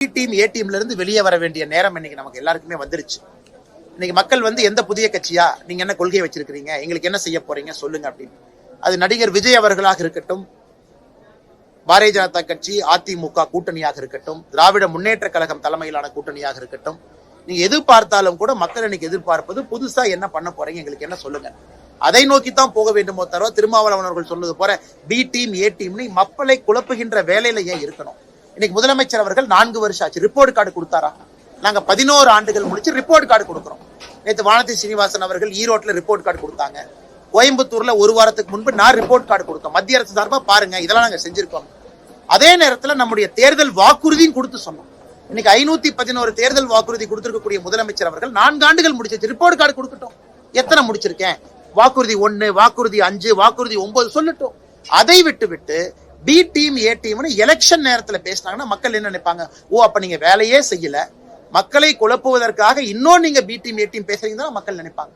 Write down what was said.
Team A டீம்ல இருந்து வெளியே வர வேண்டிய நேரம் இன்னைக்கு நமக்கு எல்லாருக்குமே வந்துருச்சு. இன்னைக்கு மக்கள் எந்த புதிய கட்சியா, நீங்க என்ன கொள்கையை வச்சிருக்கீங்க, எங்களுக்கு என்ன செய்ய போறீங்க சொல்லுங்க அப்படின்னு. அது நடிகர் விஜய் அவர்களாக இருக்கட்டும், பாரதிய ஜனதா கட்சி அதிமுக கூட்டணியாக இருக்கட்டும், திராவிட முன்னேற்ற கழகம் தலைமையிலான கூட்டணியாக இருக்கட்டும், நீங்க எது பார்த்தாலும் கூட மக்கள் இன்னைக்கு எதிர்பார்ப்பது புதுசா என்ன பண்ண போறீங்க, எங்களுக்கு என்ன சொல்லுங்க. அதை நோக்கித்தான் போக வேண்டுமோ தவிர திருமாவளவன் அவர்கள் சொன்னது போற பி டீம் ஏ டீம் மக்களை குழப்புகின்ற வேலையில ஏன் இருக்கணும். இன்னைக்கு முதலமைச்சர் அவர்கள் 4 வருஷம் ஆச்சு, ரிப்போர்ட் கார்டு கொடுத்தாரா? நாங்க 11 ஆண்டுகள் முடிச்சு ரிப்போர்ட் கார்டு கொடுக்கிறோம். நேற்று வானதி சீனிவாசன் அவர்கள் ஈரோட்ல ரிப்போர்ட் கார்டு கொடுத்தாங்க. கோயம்புத்தூர்ல 1 வாரத்துக்கு முன்பு நான் ரிப்போர்ட் கார்டு கொடுத்தோம். மத்திய அரசு சார்பா பாருங்க, இதெல்லாம் நாங்க செஞ்சிருக்கோம். அதே நேரத்தில் நம்முடைய தேர்தல் வாக்குறுதியும் கொடுத்து சொன்னோம். இன்னைக்கு 511 தேர்தல் வாக்குறுதி கொடுத்திருக்கக்கூடிய முதலமைச்சர் அவர்கள் 4 ஆண்டுகள் முடிச்சிருச்சு, ரிப்போர்ட் கார்டு கொடுக்கட்டும். எத்தனை முடிச்சிருக்கேன், வாக்குறுதி 1, வாக்குறுதி 5, வாக்குறுதி 9 சொல்லட்டும். அதை விட்டு B team A team election நேரத்துல பேசினாங்கன்னா மக்கள் என்ன நினைப்பாங்க? ஓ, அப்ப நீங்க வேலையே செய்யல, மக்களை குழப்புவதற்காக இன்னும் நீங்க பி டீம் ஏ டீம் பேசுறீங்கன்னு மக்கள் நினைப்பாங்க.